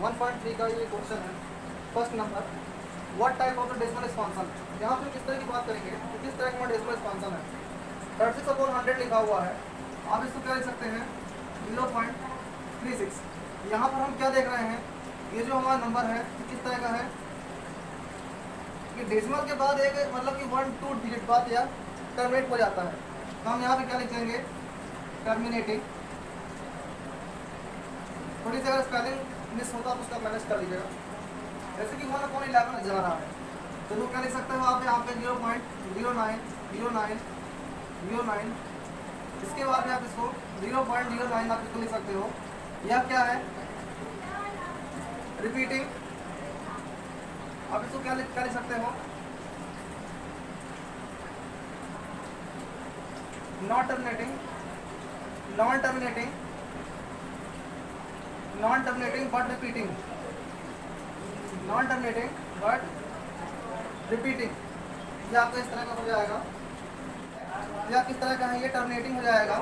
1.3 का ये क्वेश्चन है। First number, what type of decimal expansion. यहाँ पे किस तरह की बात करेंगे, तो किस तरह का डेसिमल एक्सपांशन है। 36/100 लिखा हुआ है, आप इसको क्या लिख सकते हैं 0.36। यहाँ पर हम क्या देख रहे हैं, ये जो हमारा नंबर है किस तरह का है कि डेसिमल के बाद एक मतलब कि 1-2 डिजिट बाद या टर्मिनेट हो जाता है, तो हम यहाँ पे क्या लिखेंगे टर्मिनेटिंग। थोड़ी सी अगर स्पेलिंग मिस होता तो उसका मैनेज कर लीजिएगा। जैसे कि 1/11 जा रहा है, तो लोग क्या लिख सकते हो आप यहाँ पे 0.090909। इसके बाद में आप इसको 0.09 आप इसको लिख सकते हो। यह क्या है रिपीटिंग, आप इसको क्या लिख सकते हो non terminating but repeating, non terminating but repeating. ये आपका इस तरह का हो जाएगा। या किस तरह का है, ये टर्मिनेटिंग हो जाएगा।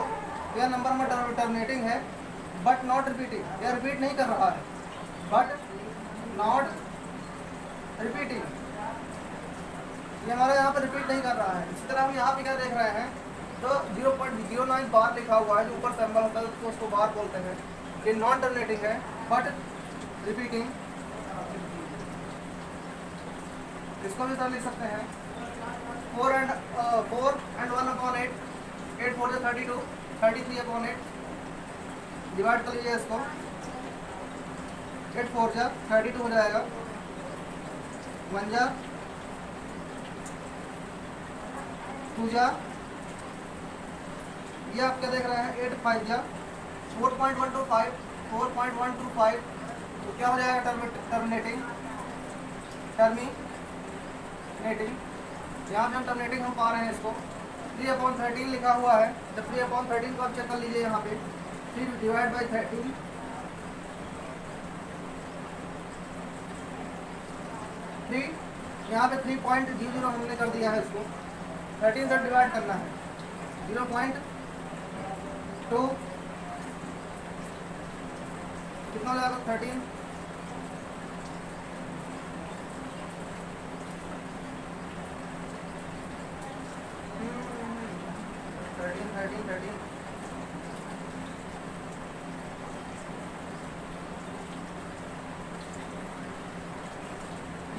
यह नंबर में टर्मिनेटिंग है बट नॉट रिपीटिंग, यह रिपीट नहीं कर रहा है बट नॉट रिपीटिंग, ये हमारा यहाँ पर रिपीट नहीं कर रहा है। इसी तरह हम यहाँ पे क्या देख रहे हैं, तो 0.09 बार लिखा हुआ है, जो ऊपर सिंबल होता है तो उसको बार बोलते हैं। ये नॉन टर्मिनेटिंग है बट रिपीटिंग, इसको भी सर लिख सकते हैं 4 and 1/8, 8 4 जा 32, 33/8 डिवाइड कर लीजिए इसको, 8 4 जा 32 हो जाएगा, 1 जा 2 जा, ये आप क्या देख रहे हैं 8 5 जा 4.125, 4.125, तो क्या हो जाएगा टर्मिनेटिंग। यहाँ पे हम टर्मिनेटिंग हम पा रहे हैं इसको 3/13 लिखा हुआ है। जब 3/13 को आप चेक कर लीजिए यहाँ पे 3 डिवाइड बाई 13, 3 यहाँ पे 3.00 हमने कर दिया है इसको, 13 से डिवाइड करना है 0.2 कितना हो जाएगा 13, 13।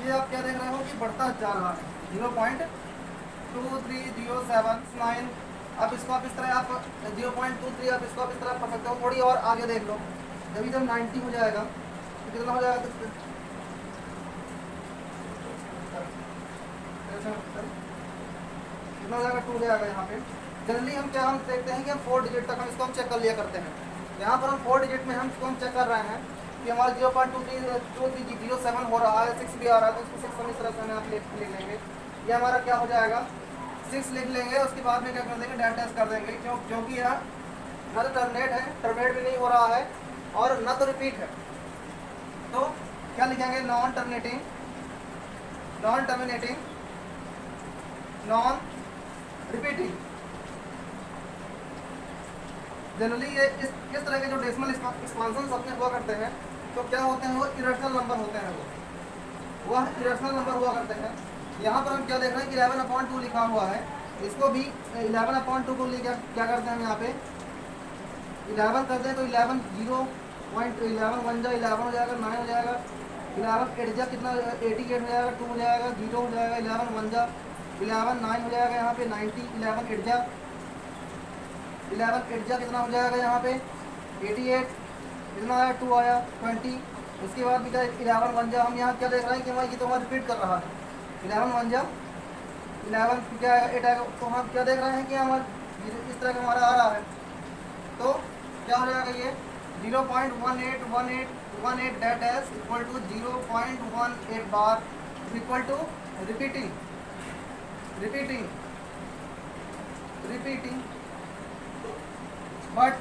ये आप क्या देख रहे हो कि बढ़ता जा रहा है 0.230769। अब इसको आप इस तरह आप 0.23 आप इसको आप इस तरह पढ़ सकते हो। थोड़ी और आगे देख लो, जब 90 हो जाएगा तो कितना हो जाएगा, कितना हो जाएगा 2 हो जाएगा। यहाँ पे जनरली हम क्या हम देखते हैं कि हम 4 डिजिट तक हम इसको हम चेक कर लिया करते हैं। यहाँ पर हम 4 डिजिट में हम इसको हम चेक कर रहे हैं कि हमारा 0.2307 हो रहा है, 6 भी आ रहा है, तो उसको 6 हम इस तरह से हमें आप लिख लेंगे। ये हमारा क्या हो जाएगा 6 लिख लेंगे। उसके बाद में क्या कर देंगे डैट टेस्ट कर देंगे, क्योंकि यह ना तो टर्मिनेट भी नहीं हो रहा है और ना तो रिपीट है, तो क्या लिखेंगे non terminating, non repeating. Generally ये इस तरह के जो डेसिमल एक्सपांशन अपने हुआ करते हैं, तो क्या होते हैं वो इरेशनल नंबर होते हैं, वह इरेशनल नंबर हुआ करते हैं। यहाँ पर हम क्या देख रहे हैं कि 11/2 लिखा हुआ है, इसको भी 11/2 को क्या करते हैं हम यहाँ पे 11 करते हैं, तो 11 0.11 1 जा 11 हो जाएगा, 9 हो जाएगा, 11 8 जा कितना 88 हो जाएगा, 2 हो जाएगा, 0 हो जाएगा, 11 1 जा 11 9 हो जाएगा, यहाँ पे 90, 11 8 जा कितना हो जाएगा यहाँ पे 88, कितना आया 2 आया 20। उसके बाद भी क्या 11 1 जा, हम यहाँ क्या देख रहे हैं कि हमारा ये तो हमारा रिपीट कर रहा है, 11 1 जा 11 क्या आएगा 8 आएगा, तो हम क्या देख रहे हैं कि हमारा इस तरह का हमारा आ रहा है, तो क्या हो जाएगा ये 0.1818 that is equal to 0.18 bar equal to repeating but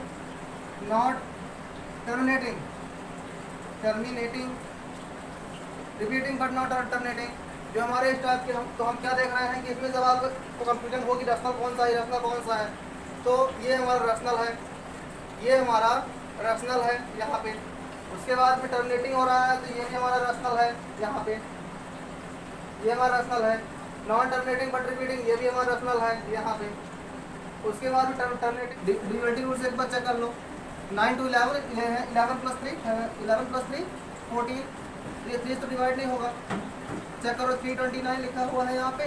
not terminating, repeating but not terminating. जो हमारे इस टाइप के तो हम क्या देख रहे हैं कि इसमें जब आपको कंफ्यूजन होगी रसनल कौन सा है, तो ये हमारा रसनल है, ये हमारा रसनल है यहाँ पे, उसके बाद में टर्मिनेटिंग हो रहा है तो ये भी हमारा रैशनल है, यहाँ पे ये हमारा रैशनल है। नॉन टर्मिनेटिंग बट रिपीटिंग, ये भी हमारा रैशनल है यहाँ पे। उसके बाद में टर्मिनेटिंग डिविडेंड रूल से एक बार चेक कर लो। 9 to 11 11 + 3 11 + 3 14, ये 3 तो डिवाइड नहीं होगा। चेक करो 329 लिखा हुआ है यहाँ पे,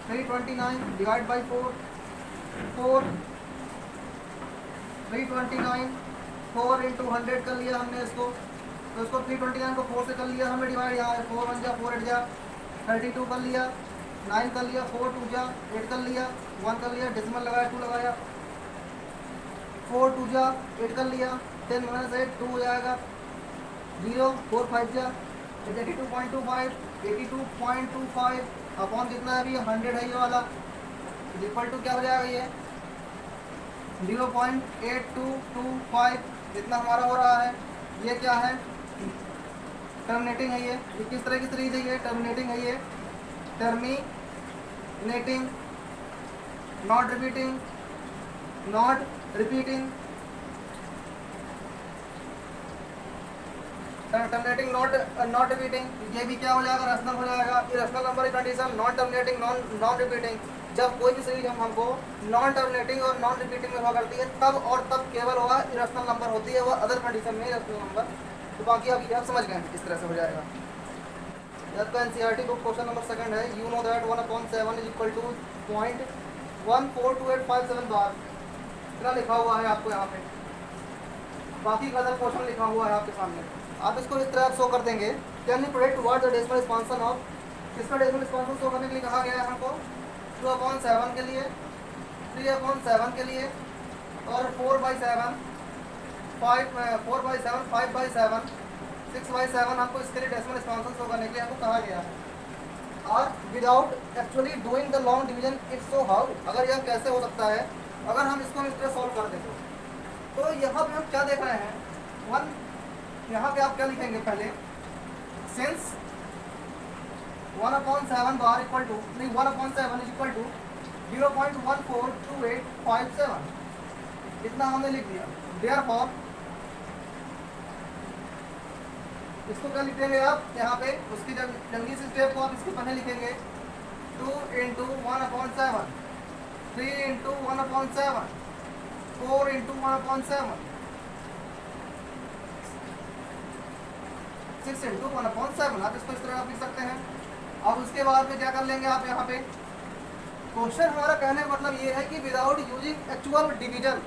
329 डिवाइड बाई 4 329 4 × 100 कर लिया हमने इसको, तो इसको 329 को 4 से कर लिया हमने डिवाइड, यहाँ 4 1 जा 4 8 जा 32 कर लिया, 9 कर लिया, 4 2 जा 8 कर लिया, 1 कर लिया, डेसिमल लगाया 2 लगाया, 4 2 जा 8 कर लिया, 10 - 8 2 हो जाएगा, 0 4 5 जा 82.25 अपॉन कितना है अभी 100 है ये वाला, इक्वल टू क्या हो जाएगा ये 0.8225, जितना हमारा हो रहा है। ये क्या है, टर्मिनेटिंग है ये किस तरह की सीरीज है, ये टर्मिनेटिंग है, ये terminating not repeating terminating not repeating, ये भी क्या हो जाएगा रैशनल हो जाएगा। इरेशनल नंबर की condition non terminating non repeating, जब कोई भी सीरीज हमको नॉन टर्मिनेटिंग और नॉन रिपीटिंग में हुआ करती है तब और तब केवल होगा इरेशनल नंबर होती है, वो अदर कंडीशन में इरेशनल नंबर। तो बाकी अभी आप समझ गए किस तरह से हो जाएगा। आपका एनसीईआरटी बुक क्वेश्चन नंबर 2 है, यू नो दैट 1/7 = 0.142857 बार, इतना लिखा हुआ है आपको यहाँ पे। बाकी का अदर क्वेश्चन लिखा हुआ है आपके सामने, आप इसको इस तरह शो कर देंगे। Can you predict what the decimal expansion of, इसका डेसिमल एक्सपांशन शो करने के लिए कहा गया है हमको 2/7 के लिए, 3/7 के लिए और 4/7 5/7 5/7 6/7 आपको इसके लिए डेसिमल एक्सपांशन शो करने के लिए आपको कहा गया है। और without actually doing the long division if so how, अगर यह कैसे हो सकता है अगर हम इसको इस तरह सॉल्व कर दें तो यहाँ पे हम क्या देख रहे हैं 1, यहाँ पे आप क्या लिखेंगे पहले, सिंस 1/7 बार इक्वल टू 1/7 = 0.142857, इतना हमने लिख दिया। देयरफॉर इसको क्या लिखेंगे आप यहाँ पे, उसकी जल्दी से स्टेप को आप इसके पहले लिखेंगे 2 × 1/7 3 × 1/7 4 × 1/7 6 × 1/7, आप इसको इस तरह आप लिख सकते हैं। अब उसके बाद में क्या कर लेंगे आप यहाँ पे, क्वेश्चन हमारा कहने का मतलब ये है कि विदाउट यूजिंग एक्चुअल डिवीजन,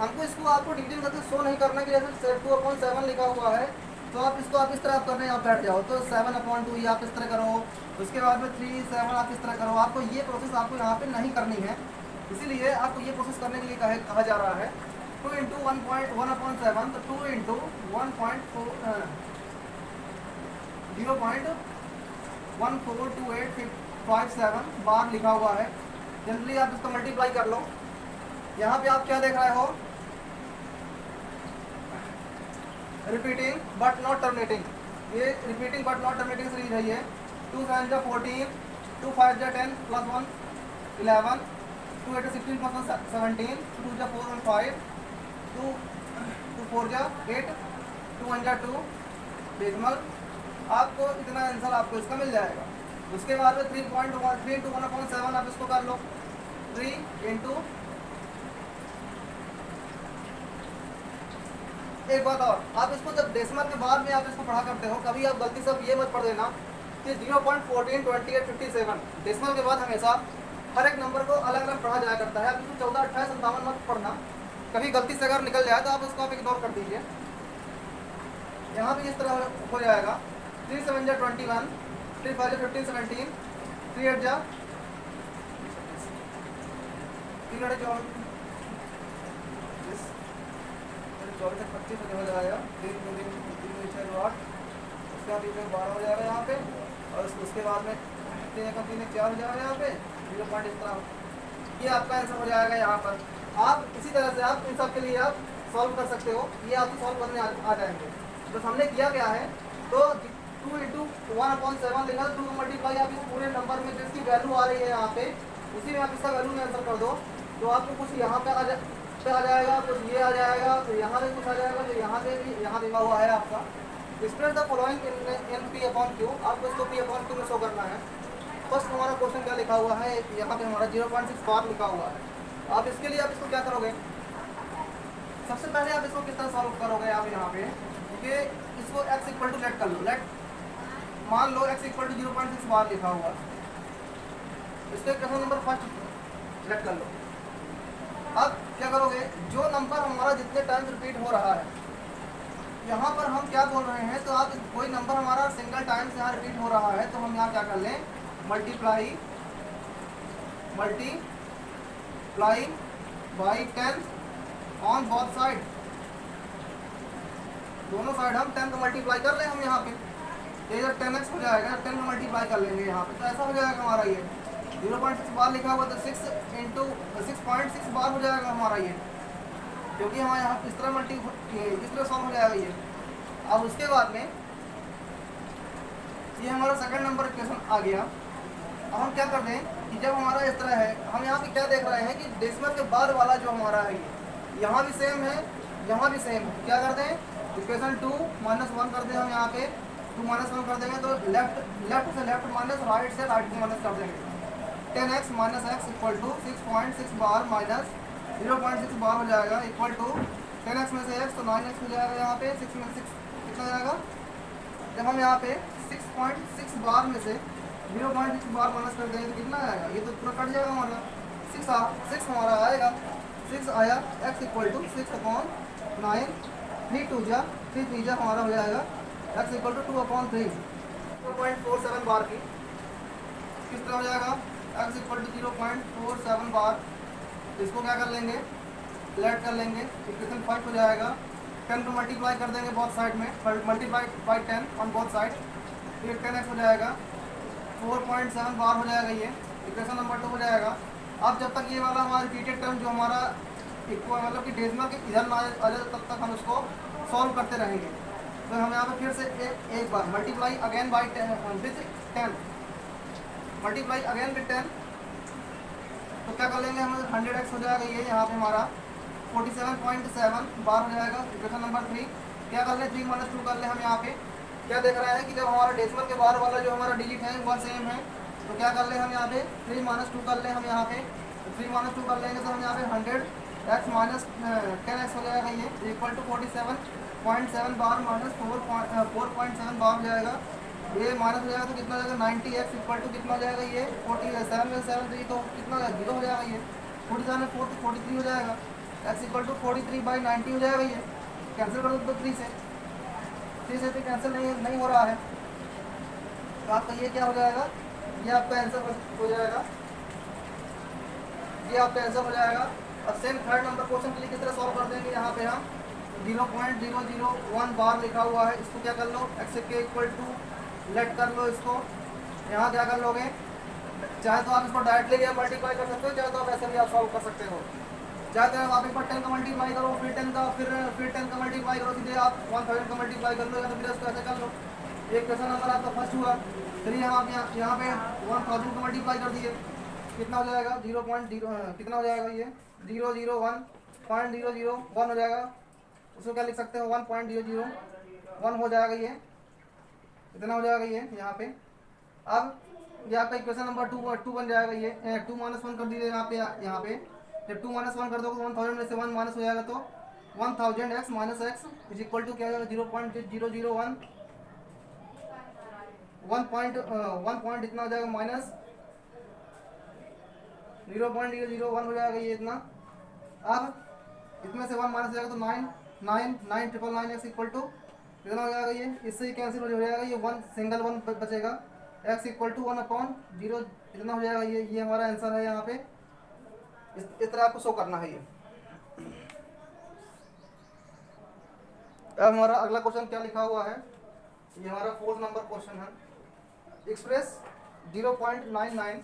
हमको इसको आपको डिवीजन करके शो नहीं करना कि जैसे 2/7 लिखा हुआ है तो आप इसको आप इस तरह आप करने आप बैठ जाओ तो 7/2 ये आप इस तरह करो, उसके बाद में 3 7 आप इस तरह करो। आपको ये प्रोसेस आपको यहाँ पे नहीं करनी है, इसीलिए आपको ये प्रोसेस करने के लिए कहा जा रहा है 2 × 1/7, तो 2 × 0.142857 बार लिखा हुआ है। जनरली आप इसको मल्टीप्लाई कर लो। यहाँ पे आप क्या देख रहे हो, रिपीटिंग बट नॉट टर्मिनेटिंग, ये repeating but not terminating series है ये। 2 7 जा 14, 2 5 जा 10 + 1 11, 2 8 16 + 1 17, 2 जा 4 1 5, 2 4 जा 8, 2 1 जा 2 डेसिमल, आपको इतना आंसर आपको इसका मिल जाएगा। उसके बाद में 3 × 1/7 आप इसको कर लो, 3 × एक बात और, आप इसको जब डेसिमल के बाद में आप इसको पढ़ा करते हो कभी आप गलती से ये मत पढ़ देना कि 0.142857 डेसिमल के बाद हमेशा हर एक नंबर को अलग अलग पढ़ा जाया करता है। आप इसको 14 28 57 मत पढ़ना, कभी गलती से अगर निकल जाए तो आप उसको आप इग्नोर कर दीजिए। यहाँ भी इस तरह हो जाएगा 3 7 जा 21, 3 5 जा 15 17, 3 8 जा 3 8 24 25 हो जाएगा, 3 3 6 8, उसके बाद 12 हो जाएगा यहाँ पे, और उसके बाद में 3 1 3 4 हो जाएगा यहाँ पे 0 पॉइंट इस तरह, ये आपका आंसर हो जाएगा। यहाँ पर आप इसी तरह से आप इन सब के लिए आप सॉल्व कर सकते हो, ये आपको सॉल्व करने आ जाएंगे। तो हमने किया क्या है, तो 2 × 1/7 लिखा, 2 मल्टीप्लाई आप इस पूरे नंबर में जिसकी वैल्यू आ रही है यहाँ पे उसी में आप इसका वैल्यू में आंसर कर दो। तो आपको कुछ यहाँ पे आ जाएगा, कुछ ये आ जाएगा, फिर यहाँ पे कुछ आ जाएगा, जो यहाँ पे भी यहाँ लिखा हुआ है आपका express the following in P upon Q. आपको इसको पी अपॉन क्यू में शो करना है। फर्स्ट हमारा क्वेश्चन क्या लिखा हुआ है, यहाँ पे हमारा 0.6 बार लिखा हुआ है। आप इसके लिए आप इसको क्या करोगे, सबसे पहले आप इसको किस तरह सॉल्व करोगे, आप यहाँ पे कि इसको x इक्वल टू लेट कर लो, लेट मान लो x इक्वल टू 0.6 बार लिखा हुआ है। इसके क्वेश्चन नंबर फर्स्ट लेट कर लो। अब क्या करोगे, जो नंबर हमारा जितने टाइम रिपीट हो रहा है, यहाँ पर हम क्या बोल रहे हैं, तो आप कोई नंबर हमारा सिंगल टाइम से यहाँ रिपीट हो रहा है, तो हम यहाँ क्या कर लें, multiply by 10 on both side. दोनों साइड हम 10 का मल्टीप्लाई कर लें हम यहाँ पे, ये जब 10x हो जाएगा 10 का मल्टीप्लाई कर लेंगे यहाँ पे, तो ऐसा हो जाएगा हमारा ये 0.6 बार लिखा हुआ, तो 6 इंटू 6.6 बार हो जाएगा हमारा ये, क्योंकि हमारे यहाँ इस तरह सॉल्व हो जाएगा ये। अब उसके बाद में ये हमारा सेकंड नंबर क्वेश्चन आ गया। अब हम क्या करते हैं कि जब हमारा इस तरह है, हम यहाँ पे क्या देख रहे हैं कि डेसिमल के बाद वाला जो हमारा है ये यहाँ भी सेम है, यहाँ भी सेम है। क्या करते हैं, इक्वेशन 2 -1 कर दें हम यहाँ पे, 2 -1 कर देंगे तो लेफ्ट से लेफ्ट माइनस, राइट से राइट को माइनस कर देंगे। 10x - x equal to 6.6 bar minus 0.6 bar हो जाएगा, इक्वल टू 10x में से x तो 9x हो जाएगा, यहाँ पे 6 में 6 कितना जाएगा, जब हम यहाँ पे 6.6 बार में से 0.6 बार माइनस कर देंगे तो कितना आएगा, ये तो पूरा कट जाएगा हमारा, 6 हमारा आएगा, 6 आया, x इक्वल टू 6/9, 3 2 जा 3 3 जा हमारा हो जाएगा x इक्वल टू 2/3, 0.47 बार की किस तरह हो जाएगा, x इक्वल टू 0.47 बार। इसको क्या कर लेंगे, लेट कर लेंगे, इक्वेशन 5 हो जाएगा, 10 को मल्टीप्लाई कर देंगे बहुत साइड में, मल्टीप्लाई बाई 10 ऑन बहुत साइड, फिर 10x हो जाएगा, 4.7 बार हो जाएगा, ये इक्वेशन नंबर 2 हो जाएगा। अब जब तक ये वाला हमारा रिपीटेड टर्म जो हमारा मतलब कि डेसिमल के इधर ना आ जाए तब तक हम इसको सॉल्व करते रहेंगे। तो हम यहाँ पे फिर से एक बार multiply again by 10 multiply again with 10, तो क्या कर लेंगे हम, 100x हो जाएगा, ये यहाँ पे हमारा 47.7 बार हो जाएगा, इक्वेशन नंबर 3। क्या कर लें, 3 - 2 कर लें हम यहाँ पे, क्या देख रहे हैं कि जब हमारा डेसिमल के बाहर वाला जो हमारा डिजिट है वह सेम है, तो क्या कर लें हम यहाँ पे 3 - 2 कर लें हम यहाँ पे, 3 - 2 कर लेंगे तो हम यहाँ पे 100x माइनस 10x हो जाएगा, ये इक्वल टू 47.7 बार माइनस 4.7 बार हो जाएगा, ये माइनस हो जाएगा तो कितना हो जाएगा, 90x इक्वल टू कितना हो जाएगा, ये 47 में 7 3 तो कितना 0 हो जाएगा, ये 47 में 4 तो 43 हो जाएगा, x इक्वल टू 43/90 हो जाएगा, ये कैंसिल कर दो 3 से तो कैंसिल नहीं हो रहा है, तो आपका ये क्या हो जाएगा, ये आपका आंसर हो जाएगा, ये आपका आंसर हो जाएगा। अब सेम थर्ड नंबर क्वेश्चन के लिए किस तरह सॉल्व कर देंगे, यहाँ पे हम 0.001 बार लिखा हुआ है, इसको क्या कर लो, x के इक्वल टू लेट कर लो इसको, यहाँ क्या कर लोगे, चाहे तो आप इसको डायरेक्टली मल्टीप्लाई कर सकते हो, चाहे तो आप ऐसे भी आप सॉल्व कर सकते हो, चाहे तो आप एक बार 10 का मल्टीप्लाई करो, फिर 10 का फिर 10 का मल्टीप्लाई करो, सीधे आप 1000 का मल्टीप्लाई कर लो, या तो फिर इसको ऐसे कर लो। एक क्वेश्चन नंबर आपका फर्स्ट हुआ, फिर आप यहाँ पे 1000 का मल्टीप्लाई कर दिए, कितना हो जाएगा, 0.0 कितना हो जाएगा, ये 0.001 हो जाएगा, उसको क्या लिख सकते हो, 1.001 हो जाएगा, ये इतना हो जाएगा ये यहाँ पे। अब यहाँ पे इक्वेशन नंबर 2 बन जाएगा, ये 2 - 1 कर दीजिए यहाँ पे जब 2 - 1 कर दोगे 1000 में से 1 माइनस हो जाएगा, तो 1000x minus x is equal to क्या हो जाएगा, 0.001 1 पॉइंट इतना हो जाएगा माइनस 0.001 हो जाएगा, ये इतना। अब इसमें से 1 माइनस हो जाएगा तो 999x इक्वल टू कितना हो जाएगा, ये इससे कैंसिल हो जाएगा, ये 1 सिंगल 1 बचेगा, x इक्वल टू 1/0 इतना हो जाएगा, ये हमारा आंसर है। यहाँ पे इस तरह आपको शो करना है ये। अब हमारा अगला क्वेश्चन क्या लिखा हुआ है, ये हमारा 4th नंबर क्वेश्चन है, express 0.99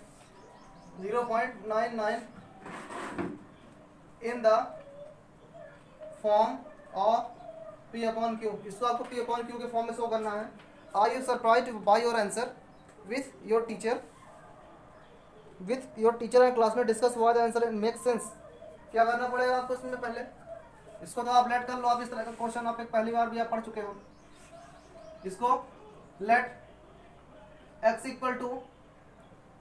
in the form of P/Q। इसको आपको P/Q के फॉर्म में शो करना है। Are you surprised by your answer with your teacher and classmate discuss why the answer make sense क्या करना पड़ेगा आपको इसमें पहले, इसको तो आप लेट कर लो। आप इस तरह का क्वेश्चन आप एक पहली बार भी आप पढ़ चुके हो। इसको let x equal to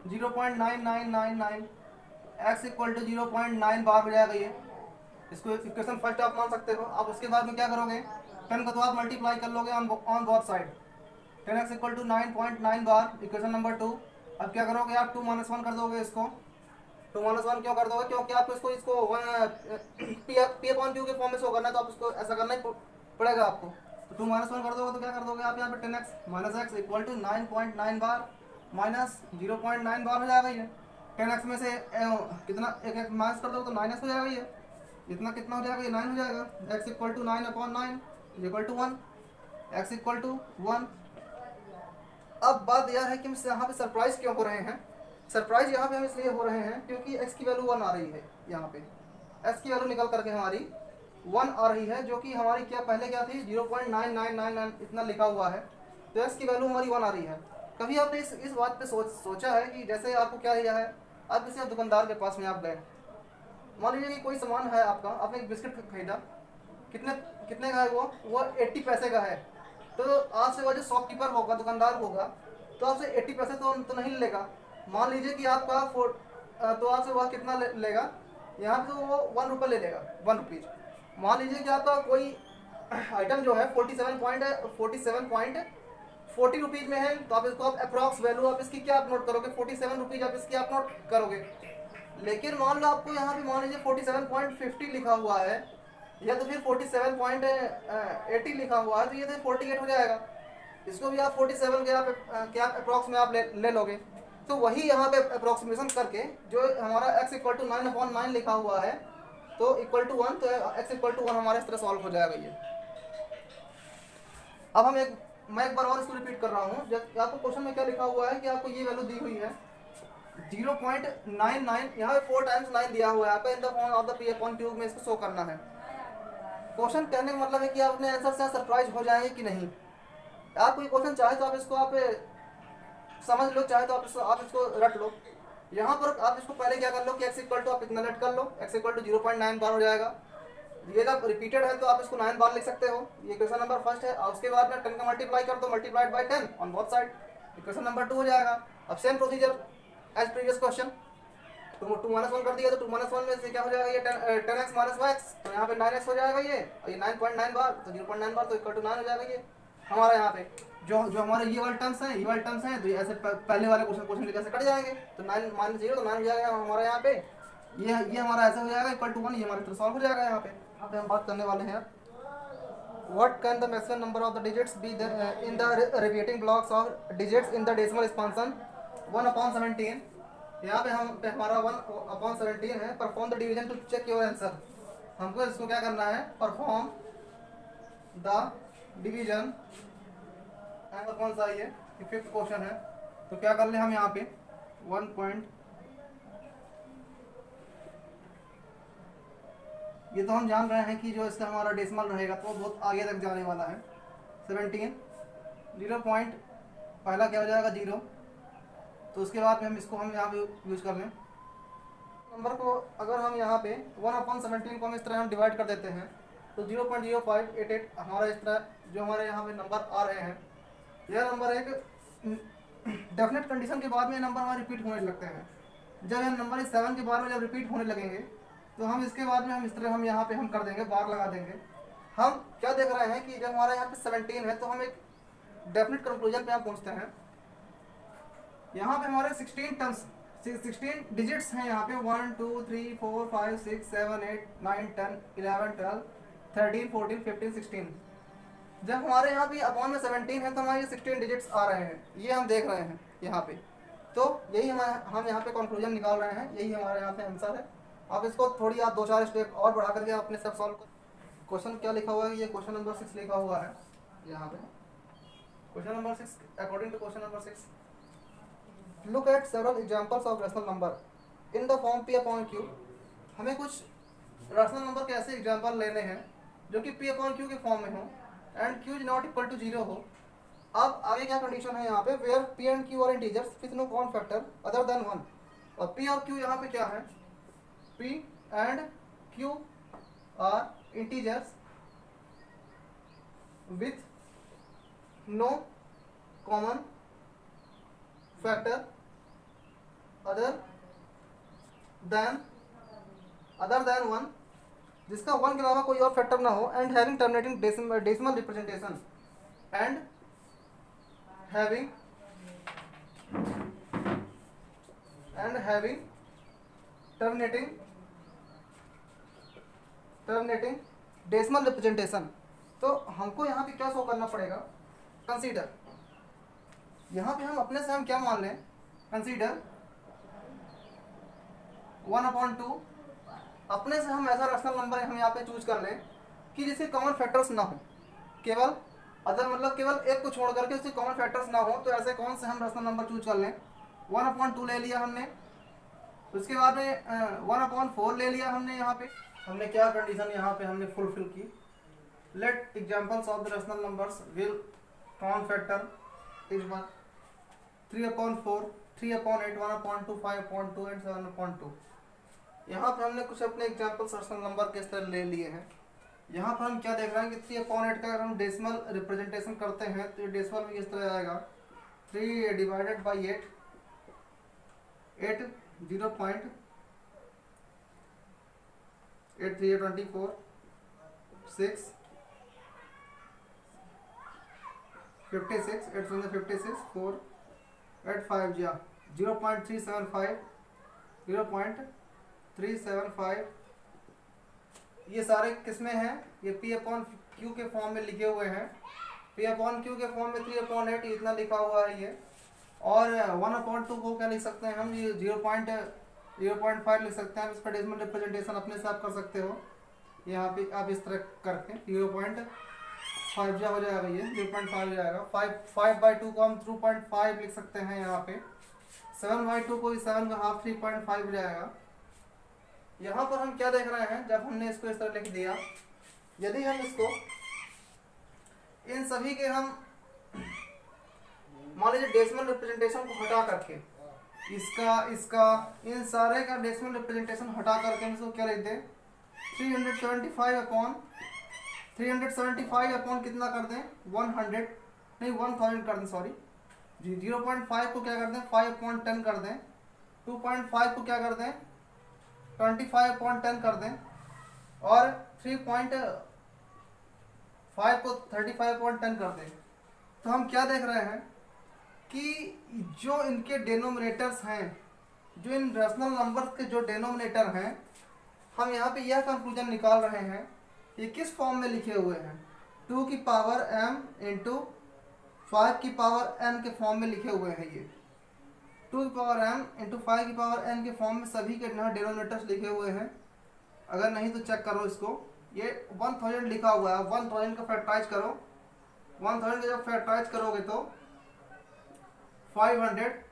0.9999 x equal to 0.9 bar हो जाएगा ये। इसको इक्वेशन फर्स्ट आप मान सकते हो। अब उसके बाद में क्या करोगे, 10 का तो आप मल्टीप्लाई कर लोगे on both side. 10x equal to 9.9 bar, equation number 2। अब क्या करोगे आप 2 - 1 कर दोगे इसको। 2 - 1 क्यों कर दोगे, क्योंकि आपको इसको पी अपॉन क्यू के फॉर्म में शो करना है, तो आप इसको ऐसा करना ही पड़ेगा आपको। तो 2 - 1 कर दोगे तो क्या कर दोगे आप यहाँ पे 10x minus x equal to 9.9 bar minus 0.9 bar हो जाएगा ये। 10x में से कितना एक माइनस कर दोगे तो 9x हो जाएगा ये। इतना कितना हो जाएगा ये 9 हो जाएगा। x equal to 9/9 equal to 1, x equal to 1। अब बात यह है कि हम यहाँ पे सरप्राइज क्यों हो रहे हैं। सरप्राइज यहाँ पे हम इसलिए हो रहे हैं क्योंकि x की वैल्यू 1 आ रही है। यहाँ पे x की वैल्यू निकल करके हमारी 1 आ रही है, जो कि हमारी क्या पहले क्या थी 0.9999 इतना लिखा हुआ है। तो x की वैल्यू हमारी 1 आ रही है। कभी आपने इस बात पे सोचा है कि जैसे आपको क्या लिया है, आप किसी दुकानदार के पास में आप गए, मान लीजिए कि कोई सामान है आपका, आपने एक बिस्किट खरीदा, कितने का है वो 80 पैसे का है। तो आपसे वो जो शॉपकीपर होगा, दुकानदार होगा, तो आपसे 80 पैसे तो नहीं लेगा। मान लीजिए कि आपका तो आपसे वह कितना लेगा, यहाँ पे तो वो 1 रुपये ले लेगा, 1 रुपीज़। मान लीजिए कि आपका कोई आइटम जो है 47.40 रुपीज़ में है, तो आप इसको आप अप्रॉक्स वैल्यू आप इसकी क्या आप नोट करोगे, 47 रुपीज़ आप इसकी आप नोट करोगे। लेकिन मान लो आपको यहाँ पे मान लीजिए 47.50 लिखा हुआ है, या तो फिर 47.80 लिखा हुआ है, तो ये तो 48 हो जाएगा। इसको भी आप 47 के आप क्या अप्रॉक्स में आप ले लोगे। तो वही यहाँ पे अप्रॉक्सीमेशन करके जो हमारा x इक्वल टू 9/9 लिखा हुआ है, तो इक्वल टू 1, तो x इक्वल टू 1 हमारे इस तरह सॉल्व हो जाएगा ये। अब मैं एक बार और इसको रिपीट कर रहा हूँ। जब आपको क्वेश्चन में क्या लिखा हुआ है कि आपको ये वैल्यू दी हुई है 0.99, यहाँ पे 4 टाइम्स 9 दिया हुआ है आपका, इन the form of the P upon Q में इसको शो करना है। क्वेश्चन कहने का मतलब है कि आप अपने आंसर से सरप्राइज हो जाएंगे कि नहीं। आप कोई क्वेश्चन चाहे तो आप इसको आप समझ लो, चाहे तो आप इसको रट लो। यहाँ पर आप इसको पहले क्या कर लो कि x इक्वल टू आप इतना लेट कर लो, x इक्वल टू 0.9 बार हो जाएगा। ये जब रिपीटेड है तो आप इसको 9 बार लिख सकते हो। ये क्वेश्चन नंबर फर्स्ट है। और उसके बाद में 10 का मल्टीप्लाई कर दो, multiplied by 10 on both side, equation number 2 हो जाएगा। अब same procedure as previous question, 2 - 1 कर दिया तो 2 - 1 में से क्या हो जाएगा ये 10x माइनस x, तो यहाँ पे 9x हो जाएगा ये, और ये 9.9 बार, तो 0.9 बार तो इक्वल टू 9 हो जाएगा ये हमारा। यहाँ पे जो हमारे ये वाले टर्म्स हैं तो ऐसे पहले वाले क्वेश्चन के जैसे कट जाएंगे, तो 9 - 0 तो 9 हो जाएगा हमारा यहाँ पे। ये हमारा ऐसा हो जाएगा इक्वल टू 1, ये हमारे तरफ सॉल्व हो जाएगा। यहाँ पे हम बात करने वाले हैं what can the maximum number of the digits be in the repeating blocks of digits in the decimal expansion 1/17। यहाँ पे हमारा 1/17 है। Perform the division to check your answer. हमको इसको क्या करना है, परफॉर्म द डिवीजन। आंसर कौन सा ये 5th क्वेश्चन है। तो क्या कर ले हम यहाँ पे 1 ये तो हम जान रहे हैं कि जो इसका हमारा डेसिमल रहेगा तो बहुत आगे तक जाने वाला है। 17 0 पॉइंट पहला क्या हो जाएगा 0, तो उसके बाद में हम यहाँ पे यूज कर लें नंबर को। अगर हम यहाँ पे 1/17 को हम इस तरह हम डिवाइड कर देते हैं तो 0.0588 हमारा इस तरह जो हमारे यहाँ पे नंबर आ रहे हैं। यह नंबर एक डेफिनेट कंडीशन के बाद में नंबर हमारे रिपीट होने लगते हैं। जब यह नंबर 7 के बाद में जब रिपीट होने लगेंगे तो हम इसके बाद में हम इस तरह हम यहाँ पे हम कर देंगे, बार लगा देंगे। हम क्या देख रहे हैं कि जब हमारे यहाँ पे 17 है तो हम एक डेफिनेट कंक्लूजन पे हम पहुँचते हैं। यहाँ पे हमारे 16 डिजिट्स हैं। यहाँ पे 1 2 3 4 5 6 7 8 9 10 11 12 13 14 15 16। जब हमारे यहाँ पे अपॉन में 17 है तो हमारे 16 डिजिट्स आ रहे हैं, ये हम देख रहे हैं यहाँ पे। तो यही हम यहाँ पे कंक्लूजन निकाल रहे हैं, यही हमारे यहाँ पे आंसर है। आप इसको थोड़ी आप 2-4 स्टेप और बढ़ा करके अपने सब सॉल्व कर। क्वेश्चन क्या लिखा हुआ है, ये क्वेश्चन नंबर 6 लिखा हुआ है यहाँ पे। Question number 6, according to question number 6, look at several examples of rational number in the form p upon q। हमें कुछ रैशनल नंबर के ऐसे एग्जांपल लेने हैं जो कि p अपॉन q के फॉर्म में हो and q is not equal to 0 हो। अब आगे क्या कंडीशन है यहाँ पे, where p and q are integers with no common factor other than 1। और p और q यहाँ पे क्या है, p and Q are integers with no common factor other than 1, जिसका 1 के अलावा कोई और फैक्टर ना हो, and having terminating decimal representation, and having terminating decimal representation. तो हमको यहाँ पे क्या शो करना पड़ेगा, कंसीडर, यहाँ पे हम अपने से हम क्या मान लें, कंसीडर 1/2, अपने से हम ऐसा रैशनल नंबर हम यहाँ पे चूज कर लें कि जिसके कॉमन फैक्टर्स ना हो, केवल अदर मतलब केवल एक को छोड़ करके उसके कॉमन फैक्टर्स ना हो। तो ऐसे कौन से हम रैशनल नंबर चूज कर लें, 1/2 ले लिया हमने, उसके बाद में 1/4 ले लिया हमने। यहाँ पे हमने क्या कंडीशन यहाँ पे हमने फुलफिल की, let examples of the rational numbers will common factor is 1, 3/4, 3/8, 1/2, 5/2 and 7/2। यहाँ पे हमने कुछ अपने एग्जांपल्स रैशनल नंबर के इस तरह ले लिए हैं। यहाँ पर हम क्या देख रहे हैं कि 3/8 का अगर हम डेसिमल रिप्रेजेंटेशन करते हैं तो ये डेसिमल में किस तरह आएगा, 3 डिवाइडेड बाई 8, 0.8 3 24, 6 56, 8 56, 4 8 5 जा 0.375, 0.375। ये सारे किसमें हैं, ये P/Q के फॉर्म में लिखे हुए हैं। P/Q के फॉर्म में 3/8 इतना लिखा हुआ है ये, और 1/2 को क्या लिख सकते हैं हम, ये 0.5 लिख सकते हैं। इसका डेसिमल रिप्रेजेंटेशन अपने से आप कर सकते हो, यहाँ पे आप इस तरह करके 0.5 जा हो जाएगा, ये 0.5 हो जाएगा। 5/2 को हम 2.5 लिख सकते हैं यहाँ पे, 7/2 को 7 का हाफ 3.5 हो जाएगा। यहाँ पर हम क्या देख रहे हैं, जब हमने इसको इस तरह लिख दिया, यदि हम इसको इन सभी के हम मान लीजिए डेसिमल रिप्रेजेंटेशन को हटा करके, इसका इन सारे का डेसिमल रिप्रेजेंटेशन हटा करके हम इसको क्या लिख दें, 375 अपॉन कितना कर दें, 100 नहीं 1000 कर दें, सॉरी जी। 0.5 को क्या कर दें, 5/10 कर दें। 2.5 को क्या कर दें, 25/10 कर दें, और 3.5 को 35/10 कर दें। तो हम क्या देख रहे हैं कि जो इनके डेनोमिनेटर्स हैं, जो इन रैशनल नंबर्स के जो डेनोमिनेटर हैं, हम यहाँ पे यह कंक्लूजन निकाल रहे हैं कि किस फॉर्म में लिखे हुए हैं, 2 की पावर m इंटू 5 की पावर n के फॉर्म में लिखे हुए हैं। ये 2 की पावर m इंटू 5 की पावर n के फॉर्म में सभी के यहाँ डेनोमिनेटर्स लिखे हुए हैं। अगर नहीं तो चेक करो इसको, ये 1000 लिखा हुआ है, 1000 का फैक्टराइज करो। 1000 का जब फैक्टराइज करोगे तो 500,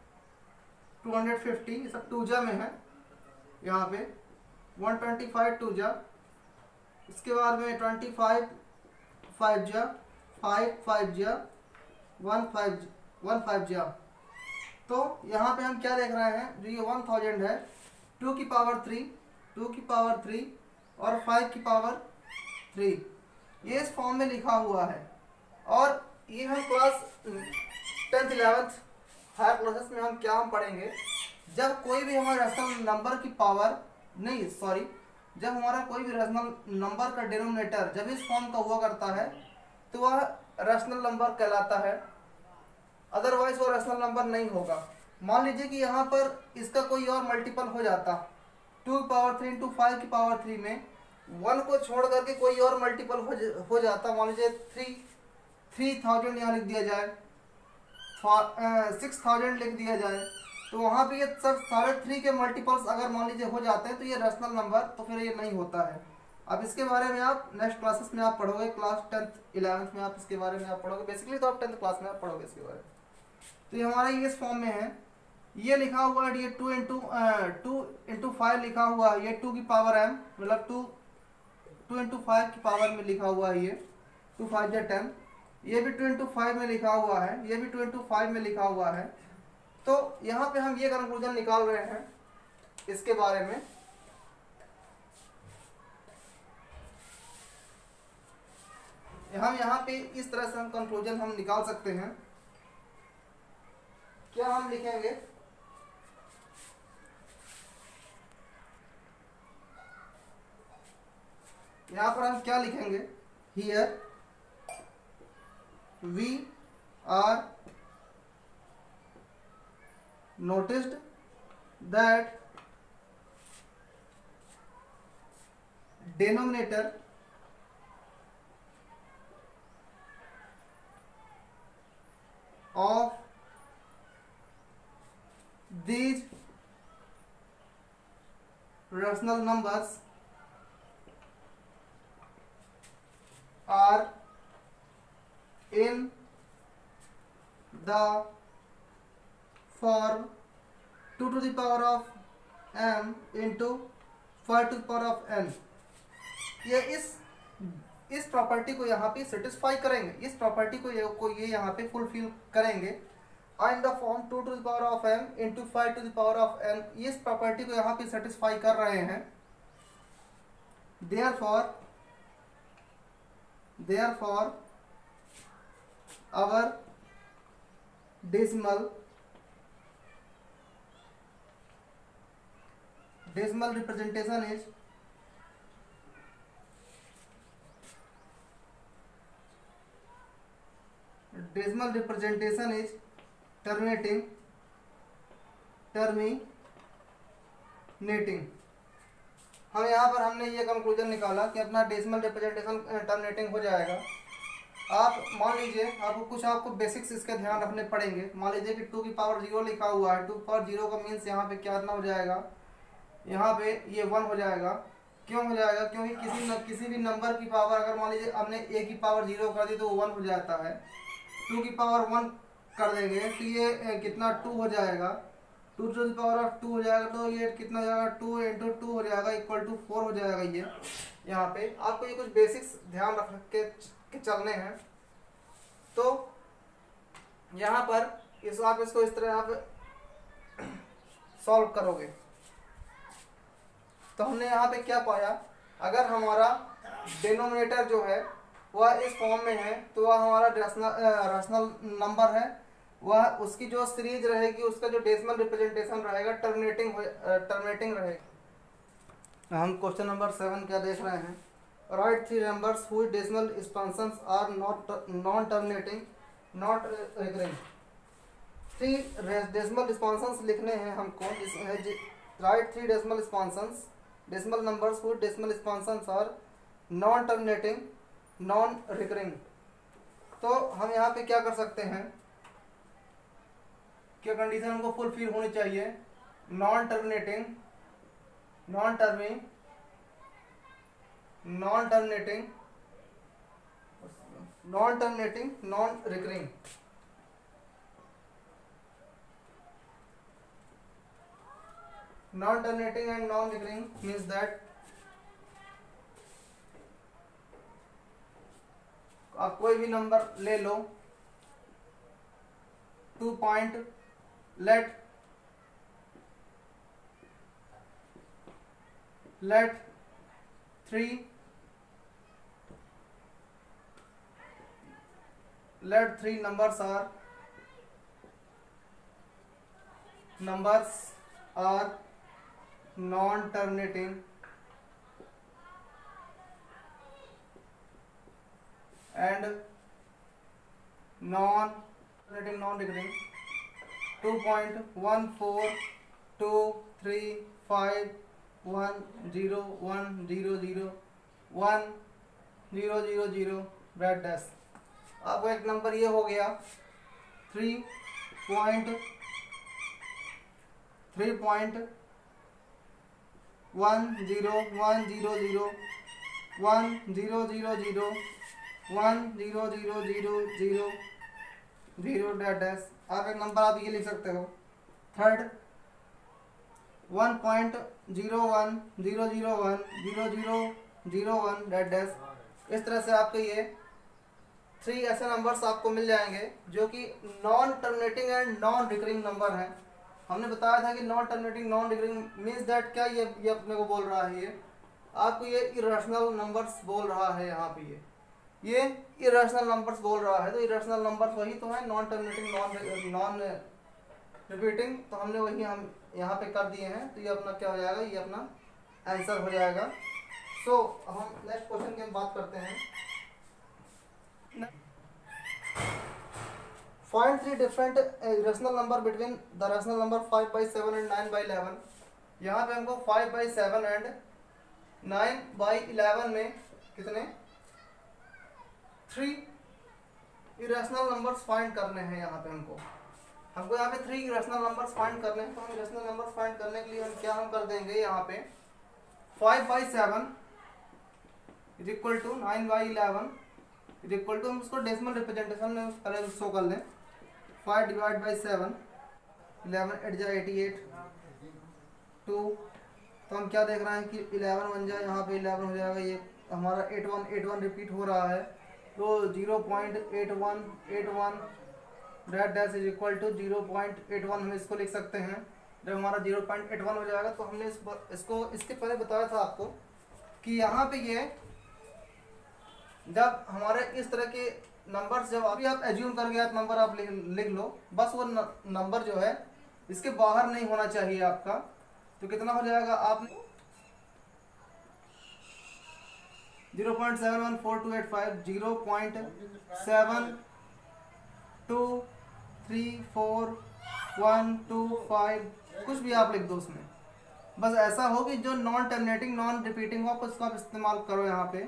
250, ये सब 2 जा में है यहाँ पे, 125 2 जा, इसके बाद में 25 5 जा, 5 जा, 1 5 जा। तो यहाँ पे हम क्या देख रहे हैं, जो ये 1000 है, 2 की पावर 3 और 5 की पावर 3, ये इस फॉर्म में लिखा हुआ है। और ये हम class 10th 11th higher classes में हम क्या पढ़ेंगे, जब कोई भी हमारे रैशनल नंबर की पावर नहीं, सॉरी, जब हमारा कोई भी रैशनल नंबर का डिनोमिनेटर जब इस फॉर्म का हुआ करता है तो वह रैशनल नंबर कहलाता है, अदरवाइज वो रैशनल नंबर नहीं होगा। मान लीजिए कि यहाँ पर इसका कोई और मल्टीपल हो जाता, 2 की पावर 3 इंटू 5 की पावर 3 में 1 को छोड़ करके कोई और मल्टीपल हो जाता, मान लीजिए 3000 यहाँ लिख दिया जाए, 6000 लिख दिया जाए, तो वहाँ पे ये सब सारे 3 के मल्टीपल्स अगर मान लीजिए हो जाते हैं तो ये रैशनल नंबर, तो फिर ये नहीं होता है। अब इसके बारे में आप नेक्स्ट क्लासेस में आप पढ़ोगे, क्लास 10th 11th में आप इसके बारे में आप पढ़ोगे, बेसिकली तो आप 10th क्लास में आप पढ़ोगे इसके बारे में। तो ये हमारा ये इस फॉर्म में है, ये लिखा हुआ है, ये 2 इंटू 5 लिखा हुआ है, ये 2 की पावर m, मतलब 2 इंटू 5 की पावर में लिखा हुआ है, ये 2 5 या 10, ये भी 2 इंटू 5 में लिखा हुआ है, ये भी 2 इंटू 5 में लिखा हुआ है। तो यहाँ पे हम ये कंक्लूजन निकाल रहे हैं इसके बारे में हम यहाँ पे इस तरह से हम कंक्लूजन हम निकाल सकते हैं। क्या हम लिखेंगे, यहाँ पर हम क्या लिखेंगे, here we are noticed that denominator of these rational numbers are in the form 2 to the power of m into 5 to the power of n। ये इस प्रॉपर्टी को यहाँ पे सेटिस्फाई करेंगे, इस प्रॉपर्टी को ये यहाँ पे फुलफिल करेंगे। इन the form 2 to the power of m into 5 to the power of n, इस प्रॉपर्टी को यहाँ पे सेटिस्फाई कर रहे हैं। therefore our decimal representation is terminating। हम यहाँ पर हमने ये कंक्लूजन निकाला कि अपना डेसिमल रिप्रेजेंटेशन टर्मिनेटिंग हो जाएगा। आप मान लीजिए आपको बेसिक्स इसके ध्यान रखने पड़ेंगे। मान लीजिए कि 2 की पावर 0 लिखा हुआ है, 2 की पावर 0 का मीन्स यहाँ पे क्या हो जाएगा, यहाँ पे ये 1 हो जाएगा। क्यों हो जाएगा, क्योंकि किसी भी नंबर की पावर अगर मान लीजिए हमने a की पावर 0 कर दी तो 1 हो जाता है। 2 की पावर 1 कर देंगे तो ये कितना 2 हो जाएगा, 2 to the power of 2 हो जाएगा, तो ये कितना हो जाएगा 2 into 2 हो जाएगा इक्वल टू 4 हो जाएगा। ये यहाँ पे आपको ये कुछ बेसिक्स ध्यान रख के चलने हैं। तो यहाँ पर आप इसको इस तरह आप सॉल्व करोगे तो हमने यहाँ पे क्या पाया, अगर हमारा डिनोमिनेटर जो है वह इस फॉर्म में है तो वह हमारा रैशनल नंबर है, वह उसकी जो सीरीज रहेगी उसका जो डेसिमल रिप्रेजेंटेशन रहेगा टर्मिनेटिंग रहेगा। हम क्वेश्चन नंबर 7 क्या देख रहे हैं, राइट 3 नंबर्स हुई decimal expansions are non terminating not recurring. 3 decimal expansions लिखने हैं हमको। Right 3 decimal expansions, decimal numbers हुई decimal expansions are non terminating non recurring. तो हम यहाँ पे क्या कर सकते हैं, क्या कंडीशन हमको फुलफिल होनी चाहिए, non terminating non recurring. Non terminating and non recurring means that आप कोई भी नंबर ले लो, 2 point let 3 numbers are non-terminating and non-recurring। 2.1435101001000 bracket dash. आपको एक नंबर ये हो गया 3.1 डैश। आप एक नंबर आप ये लिख सकते हो। Third 1.01001001001 dash. इस तरह से आपके ये 3 ऐसे नंबर्स आपको मिल जाएंगे जो कि non terminating and non recurring number हैं। हमने बताया था कि non terminating non recurring means that क्या ये अपने को बोल रहा है, ये आपको ये इरेशनल नंबर्स बोल रहा है यहाँ पे। ये ये इरेशनल नंबर्स बोल रहा है, तो इरेशनल नंबर्स वही तो है, नॉन टर्मिनेटिंग नॉन रिपीटिंग, तो हमने वही हम यहाँ पे कर दिए हैं। तो ये अपना क्या हो जाएगा, ये अपना आंसर हो जाएगा। सो हम नेक्स्ट क्वेश्चन की हम बात करते हैं। Find 3 different rational number between the rational number 5/7 and 9/11। यहाँ पे हमको 5/7 एंड 9/11 में कितने 3 इरेशनल नंबर्स फाइंड करने हैं। यहाँ पे हमको यहाँ पे 3 इरेशनल नंबर्स फाइंड करने हैं। तो हम इरेशनल नंबर्स फाइंड करने के लिए हम क्या कर देंगे, यहाँ पे 5/7 is equal to 9/11 is equal to, हम उसको डेसिमल रिप्रेजेंटेशन में पहले शो कर लें। 5 डिवाइड बाई 7, 11 8 जा 88 2। तो हम क्या देख रहे हैं कि 11 बन जाए, यहाँ पे 11 हो जाएगा, ये हमारा 81 रिपीट हो रहा है। तो 0.8181 that dash is equal to 0.81 हम इसको लिख सकते हैं। जब हमारा 0.81 हो जाएगा तो हमने इसको इसके पहले बताया था आपको कि यहाँ पे ये जब हमारे इस तरह के नंबर्स, जब अभी आप एज्यूम करके आप नंबर आप लिख लो, बस वो नंबर जो है इसके बाहर नहीं होना चाहिए आपका। तो कितना हो जाएगा, आपने 0.714285 0.7234125 कुछ भी आप लिख दो उसमें, बस ऐसा हो कि जो नॉन टर्मिनेटिंग नॉन रिपीटिंग हो उसको आप इस्तेमाल करो। यहाँ पे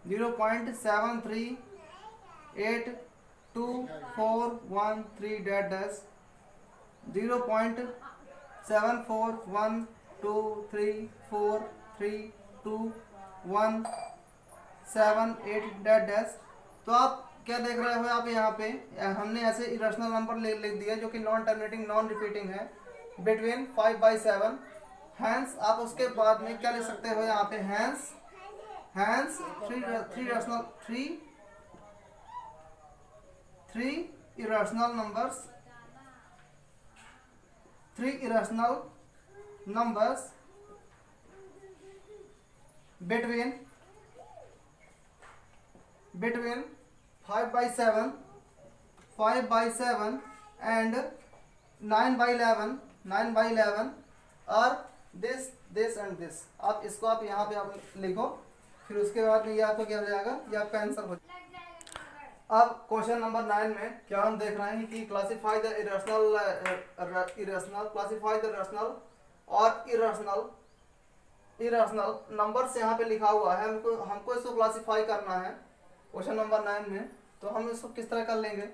0.738241 डैट डैश 0.7412343217 डैट डैश। तो आप क्या देख रहे हो, आप यहाँ पे हमने ऐसे इरेशनल नंबर लिख दिया जो कि नॉन टर्मिनेटिंग नॉन रिपीटिंग है बिटवीन 5/7। हैंस आप उसके बाद में क्या लिख सकते हो, यहाँ पे hence 3 irrational numbers between 5/7 and 9/11 और this and this। आप इसको आप यहाँ पे आप लिखो, फिर उसके बाद में ये आपको क्या हो जाएगा, ये आपका आंसर हो जाएगा। अब क्वेश्चन नंबर 9 में क्या हम देख रहे हैं कि classify the classify the rational और इरेशनल नंबर्स यहाँ पे लिखा हुआ है। हमको इसको क्लासिफाई करना है क्वेश्चन नंबर 9 में। तो हम इसको किस तरह कर लेंगे,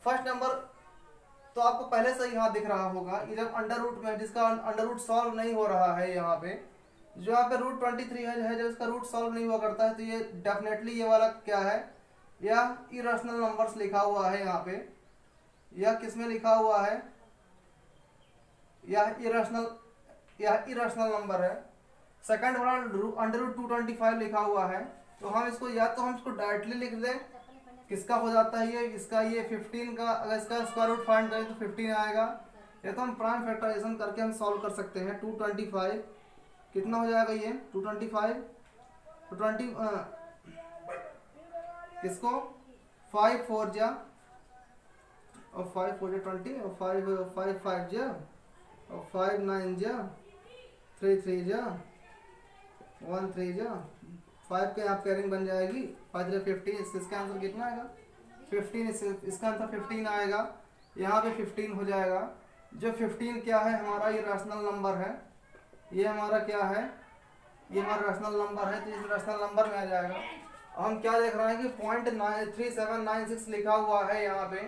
फर्स्ट नंबर तो आपको पहले से यहाँ दिख रहा होगा, जब अंडर रूट में जिसका अंडर रूट सॉल्व नहीं हो रहा है, यहाँ पे जो यहाँ पे रूट 23 है जो इसका रूट सॉल्व नहीं हुआ करता है, तो ये डेफिनेटली ये वाला क्या है, यह इरेशनल नंबर्स लिखा हुआ है। यहाँ पे यह किसमें लिखा हुआ है, यह इरेशनल नंबर है। सेकंड वाला अंडर रूट 225 लिखा हुआ है। तो हम इसको या तो हम इसको डायरेक्टली लिख दें, किसका हो जाता है ये, इसका ये 15 का, अगर इसका स्क्वायर रूट फाइंड करें तो 15 आएगा, या तो हम प्राइम फैक्टराइजेशन करके हम सॉल्व कर सकते हैं। 225 कितना हो जाएगा, ये 225 220 इसको 5 4 जा और 5 4 जा 20 और 5 5 जा और 5 9 जा 3 3 जा 1 3 जा 5 के यहाँ पेयरिंग बन जाएगी, 5 15। इसका आंसर कितना आएगा 15, इसका आंसर 15 आएगा। यहाँ पे 15 हो जाएगा। जो 15 क्या है, हमारा ये रैशनल नंबर है, ये हमारा क्या है, ये हमारा रैशनल नंबर है, तो इस रैशनल नंबर में आ जाएगा। हम क्या देख रहे हैं कि 0.3796 लिखा हुआ है यहाँ पे,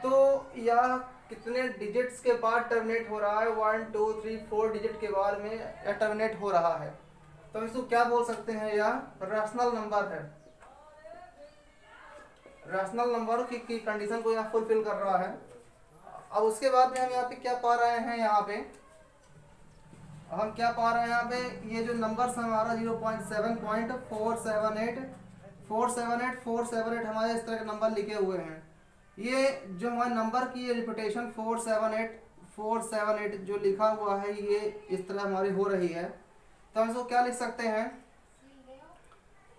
तो यह कितने डिजिट्स के बाद टर्मिनेट हो रहा है, 1 2 3 4 डिजिट के बाद में यह टर्मिनेट हो रहा है। तो हम इसको क्या बोल सकते हैं, यह रैशनल नंबर है। रैशनल नंबर की कंडीशन को यहाँ फुलफिल कर रहा है। अब उसके बाद में हम यहाँ पे क्या पा रहे हैं, यहाँ पे हम क्या पा रहे हैं, यहाँ पे ये जो नंबर्स हमारा 0.7.478 हमारे इस तरह के नंबर लिखे हुए हैं। ये जो हमारे नंबर की ये रिपीटेशन 478 जो लिखा हुआ है, ये इस तरह हमारी हो रही है। तो हम इसको क्या लिख सकते हैं,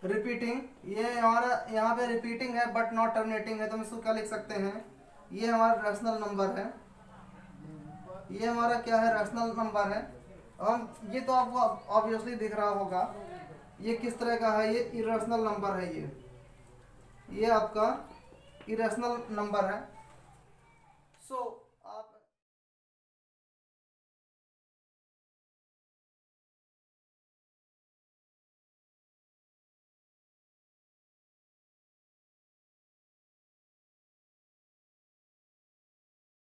रिपीटिंग, ये हमारा यहाँ पे रिपीटिंग है बट नॉट टर्मिनेटिंग है, तो हम इसको क्या लिख सकते हैं, ये हमारा रैशनल नंबर है, ये हमारा क्या है, रैशनल नंबर है। हम ये तो आपको ऑब्वियसली दिख रहा होगा ये किस तरह का है, ये इरेशनल नंबर है, ये आपका इरेशनल नंबर है। सो